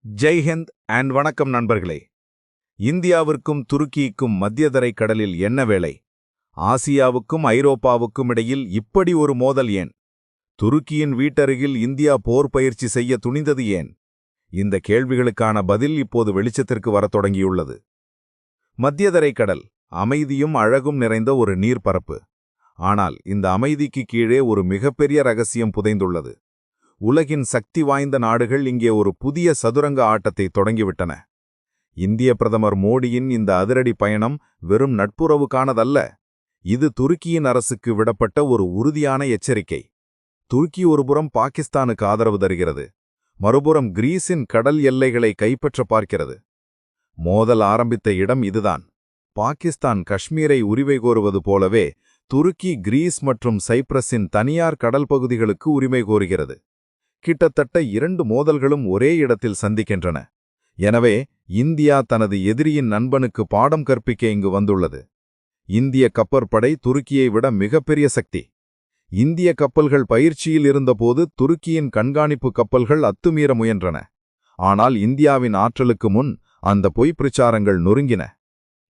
ஜெய்ஹிந்த் and வணக்கம் நண்பர்களே. இந்தியாவிற்கும் துருக்கிக்கும் மத்தியதரைக் கடலில் என்ன வேலை? ஆசியாவுக்கும் ஐரோப்பாவுக்கும் இடையில் இப்படி ஒரு மோதல் ஏன்? துருக்கியின் வீட்டருகில் இந்தியா போர் பயிற்சி செய்ய துணிந்தது ஏன்? இந்த கேள்விகளுக்கான பதில் இப்போது வெளிச்சத்திற்கு வரத் தொடங்கியுள்ளது. மத்தியதரைக் கடல் அமைதியும் அழகும் நிறைந்த ஒரு நீர்ப்பரப்பு. ஆனால் இந்த அமைதிக்கு கீழே ஒரு மிகப்பெரிய ரகசியம் புதைந்துள்ளது. உலகின் சக்தி வாய்ந்த நாடுகள் இங்கே ஒரு புதிய சதுரங்க ஆட்டத்தை தொடங்கிவிட்டன. இந்திய பிரதமர் மோடியின் இந்த அதிரடி பயணம் வெறும் நட்புறவுக்கானதல்ல. இது துருக்கியின் அரசுக்கு விடப்பட்ட ஒரு உறுதியான எச்சரிக்கை. துருக்கி ஒருபுறம் பாகிஸ்தானுக்கு ஆதரவு தருகிறது, மறுபுறம் கிரீஸின் கடல் எல்லைகளை கைப்பற்ற பார்க்கிறது. மோதல் ஆரம்பித்த இடம் இதுதான். பாகிஸ்தான் காஷ்மீரை உரிமை கோருவது போலவே துருக்கி கிரீஸ் மற்றும் சைப்ரஸின் தனியார் கடல் பகுதிகளுக்கு உரிமை கோருகிறது. கிட்டத்தட்ட இரண்டு மோதல்களும் ஒரே இடத்தில் சந்திக்கின்றன. எனவே இந்தியா தனது எதிரியின் நண்பனுக்கு பாடம் கற்பிக்க இங்கு வந்துள்ளது. இந்திய கப்பற்படை துருக்கியை விட மிகப்பெரிய சக்தி. இந்திய கப்பல்கள் பயிற்சியில் இருந்தபோது துருக்கியின் கண்காணிப்பு கப்பல்கள் அத்துமீற முயன்றன. ஆனால் இந்தியாவின் ஆற்றலுக்கு முன் அந்த பொய் பிரச்சாரங்கள் நொறுங்கின.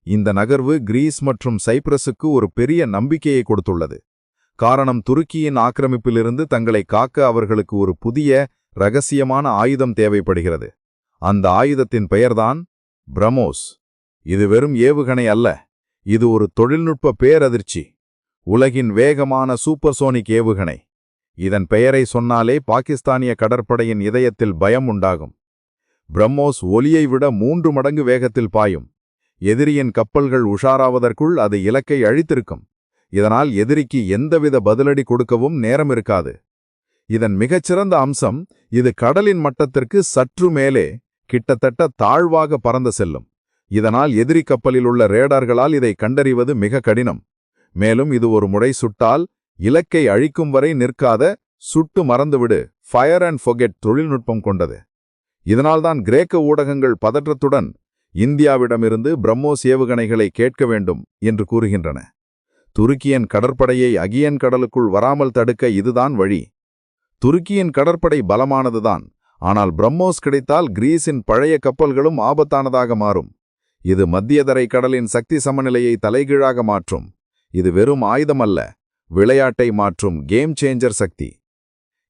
இந்த நகர்வு கிரீஸ் மற்றும் சைப்ரஸுக்கு ஒரு பெரிய நம்பிக்கையை கொடுத்துள்ளது. காரணம், துருக்கியின் ஆக்கிரமிப்பிலிருந்து தங்களை காக்க அவர்களுக்கு ஒரு புதிய இரகசியமான ஆயுதம் தேவைப்படுகிறது. அந்த ஆயுதத்தின் பெயர்தான் பிரம்மோஸ். இது வெறும் ஏவுகணை அல்ல, இது ஒரு தொழில்நுட்ப பேரதிர்ச்சி. உலகின் வேகமான சூப்பர்சோனிக் ஏவுகணை. இதன் பெயரை சொன்னாலே பாகிஸ்தானிய கடற்படையின் இதயத்தில் பயம் உண்டாகும். பிரம்மோஸ் ஒலியை விட 3 மடங்கு வேகத்தில் பாயும். எதிரியின் கப்பல்கள் உஷாராவதற்குள் அது இலக்கை அழித்திருக்கும். இதனால் எதிரிக்கு எந்தவித பதிலடி கொடுக்கவும் நேரம் இருக்காது. இதன் மிகச்சிறந்த அம்சம், இது கடலின் மட்டத்திற்கு சற்று மேலே, கிட்டத்தட்ட தாழ்வாக பறந்து செல்லும். இதனால் எதிரி கப்பலில் உள்ள ரேடார்களால் இதை கண்டறிவது மிக கடினம். மேலும் இது ஒரு முறை சுட்டால் இலக்கை அழிக்கும் வரை நிற்காத சுட்டு மறந்துவிடு ஃபயர் அண்ட் ஃபொகெட் தொழில்நுட்பம் கொண்டது. இதனால்தான் கிரேக்க ஊடகங்கள் பதற்றத்துடன் இந்தியாவிடமிருந்து பிரம்மோஸ் ஏவுகணைகளை கேட்க வேண்டும் என்று கூறுகின்றன. துருக்கியின் கடற்படையை அகியன் கடலுக்குள் வராமல் தடுக்க இதுதான் வழி. துருக்கியின் கடற்படை பலமானதுதான், ஆனால் பிரம்மோஸ் கிடைத்தால் கிரீஸின் பழைய கப்பல்களும் ஆபத்தானதாக மாறும். இது மத்தியதரை கடலின் சக்தி சமநிலையை தலைகீழாக மாற்றும். இது வெறும் ஆயுதமல்ல, விளையாட்டை மாற்றும் கேம் சேஞ்சர் சக்தி.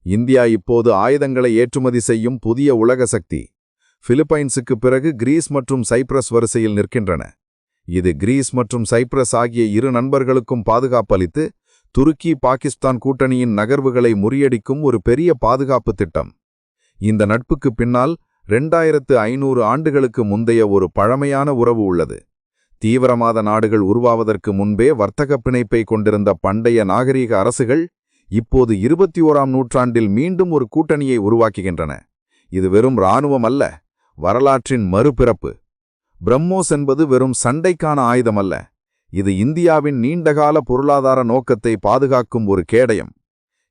இந்தியா இப்போது ஆயுதங்களை ஏற்றுமதி செய்யும் புதிய உலக சக்தி. பிலிப்பைன்ஸுக்கு பிறகு கிரீஸ் மற்றும் சைப்ரஸ் வரிசையில் நிற்கின்றன. இது கிரீஸ் மற்றும் சைப்ரஸ் ஆகிய இரு நண்பர்களுக்கும் பாதுகாப்பளித்து துருக்கி பாகிஸ்தான் கூட்டணியின் நகர்வுகளை முறியடிக்கும் ஒரு பெரிய பாதுகாப்பு திட்டம். இந்த நட்புக்கு பின்னால் 2500 ஆண்டுகளுக்கு முந்தைய ஒரு பழமையான உறவு உள்ளது. தீவிரவாத நாடுகள் உருவாவதற்கு முன்பே வர்த்தக பிணைப்பை கொண்டிருந்த பண்டைய நாகரீக அரசுகள் இப்போது 21ஆம் நூற்றாண்டில் மீண்டும் ஒரு கூட்டணியை உருவாக்குகின்றன. இது வெறும் இராணுவம் அல்ல, வரலாற்றின் மறுபிறப்பு. பிரம்மோஸ் என்பது வெறும் சண்டைக்கான ஆயுதமல்ல, இது இந்தியாவின் நீண்டகால பொருளாதார நோக்கத்தை பாதுகாக்கும் ஒரு கேடயம்.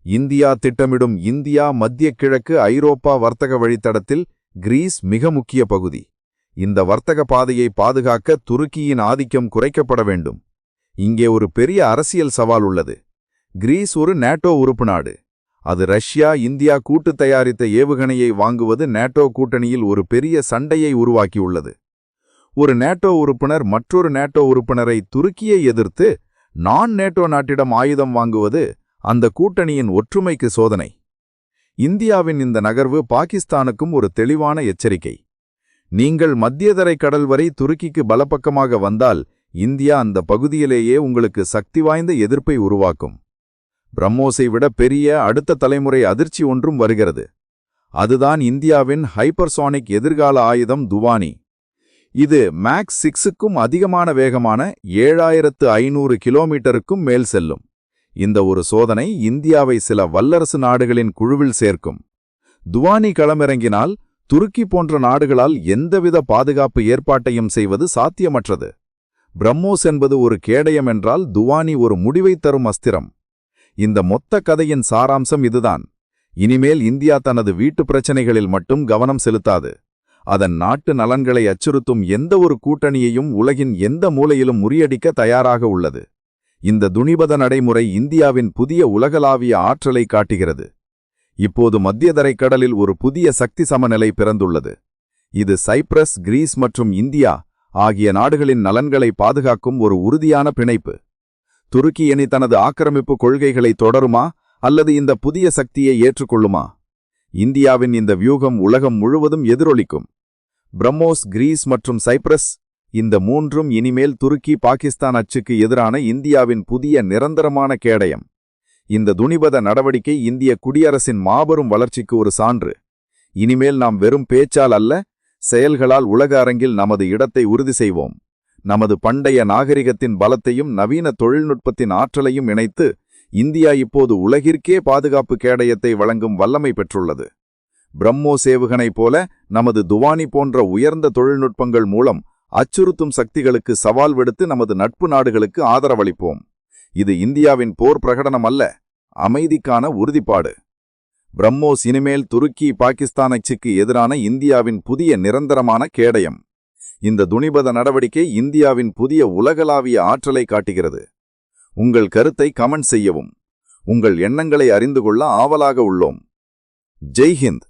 இந்தியா திட்டமிடும் இந்தியா மத்திய கிழக்கு ஐரோப்பா வர்த்தக வழித்தடத்தில் கிரீஸ் மிக முக்கிய பகுதி. இந்த வர்த்தக பாதையை பாதுகாக்க துருக்கியின் ஆதிக்கம் குறைக்கப்பட வேண்டும். இங்கே ஒரு பெரிய அரசியல் சவால் உள்ளது. கிரீஸ் ஒரு நேட்டோ உறுப்பு நாடு. அது ரஷ்யா இந்தியா கூட்டு தயாரித்த ஏவுகணையை வாங்குவது நேட்டோ கூட்டணியில் ஒரு பெரிய சண்டையை உருவாக்கியுள்ளது. ஒரு நேட்டோ உறுப்பினர் மற்றொரு நேட்டோ உறுப்பினரை துருக்கியை எதிர்த்து நான் நேட்டோ நாட்டிடம் ஆயுதம் வாங்குவது அந்த கூட்டணியின் ஒற்றுமைக்கு சோதனை. இந்தியாவின் இந்த நகர்வு பாகிஸ்தானுக்கும் ஒரு தெளிவான எச்சரிக்கை. நீங்கள் மத்தியதரை கடல் வரை துருக்கிக்கு பலப்பக்கமாக வந்தால் இந்தியா அந்த பகுதியிலேயே உங்களுக்கு சக்தி வாய்ந்த எதிர்ப்பை உருவாக்கும். பிரம்மோஸை விட பெரிய அடுத்த தலைமுறை அதிர்ச்சி ஒன்றும் வருகிறது. அதுதான் இந்தியாவின் ஹைப்பர்சானிக் எதிர்கால ஆயுதம் துவானி. இது மேக்ஸ் 6க்கும் அதிகமான வேகமான 7500 கிலோமீட்டருக்கும் மேல் செல்லும். இந்த ஒரு சோதனை இந்தியாவை சில வல்லரசு நாடுகளின் குழுவில் சேர்க்கும். துவானி களமிறங்கினால் துருக்கி போன்ற நாடுகளால் எந்தவித பாதுகாப்பு ஏற்பாட்டையும் செய்வது சாத்தியமற்றது. பிரம்மோஸ் என்பது ஒரு கேடயம் என்றால் துவானி ஒரு முடிவை தரும் அஸ்திரம். இந்த மொத்த கதையின் சாராம்சம் இதுதான். இனிமேல் இந்தியா தனது வீட்டு பிரச்சனைகளில் மட்டும் கவனம் செலுத்தாது. அதன் நாட்டு நலன்களை அச்சுறுத்தும் எந்த ஒரு கூட்டணியையும் உலகின் எந்த மூலையிலும் முறியடிக்க தயாராக உள்ளது. இந்த துணிபத நடைமுறை இந்தியாவின் புதிய உலகளாவிய ஆற்றலை காட்டுகிறது. இப்போது மத்தியதரைக் கடலில் ஒரு புதிய சக்தி சமநிலை பிறந்துள்ளது. இது சைப்ரஸ், கிரீஸ் மற்றும் இந்தியா ஆகிய நாடுகளின் நலன்களை பாதுகாக்கும் ஒரு உறுதியான பிணைப்பு. துருக்கி இனி தனது ஆக்கிரமிப்பு கொள்கைகளை தொடருமா அல்லது இந்த புதிய சக்தியை ஏற்றுக்கொள்ளுமா? இந்தியாவின் இந்த வியூகம் உலகம் முழுவதும் எதிரொலிக்கும். பிரம்மோஸ், கிரீஸ் மற்றும் சைப்ரஸ், இந்த மூன்றும் இனிமேல் துருக்கி பாகிஸ்தான் அச்சுக்கு எதிரான இந்தியாவின் புதிய நிரந்தரமான கேடயம். இந்த துணிபத நடவடிக்கை இந்திய குடியரசின் மாபெரும் வளர்ச்சிக்கு ஒரு சான்று. இனிமேல் நாம் வெறும் பேச்சால் அல்ல, செயல்களால் உலக அரங்கில் நமது இடத்தை உறுதி செய்வோம். நமது பண்டைய நாகரிகத்தின் பலத்தையும் நவீன தொழில்நுட்பத்தின் ஆற்றலையும் இணைத்து இந்தியா இப்போது உலகிற்கே பாதுகாப்பு கேடயத்தை வழங்கும் வல்லமை பெற்றுள்ளது. பிரம்மோஸ் ஏவுகணை போல நமது துவானி போன்ற உயர்ந்த தொழில்நுட்பங்கள் மூலம் அச்சுறுத்தும் சக்திகளுக்கு சவால் விடுத்து நமது நட்பு நாடுகளுக்கு ஆதரவளிப்போம். இது இந்தியாவின் போர் பிரகடனம் அல்ல, அமைதிக்கான உறுதிப்பாடு. பிரம்மோஸ் இனிமேல் துருக்கி பாகிஸ்தான் அச்சுக்கு எதிரான இந்தியாவின் புதிய நிரந்தரமான கேடயம். இந்த துணிபத நடவடிக்கை இந்தியாவின் புதிய உலகளாவிய ஆற்றலை காட்டுகிறது. உங்கள் கருத்தை கமெண்ட் செய்யவும். உங்கள் எண்ணங்களை அறிந்து கொள்ள ஆவலாக உள்ளோம். ஜெய் ஹிந்த்.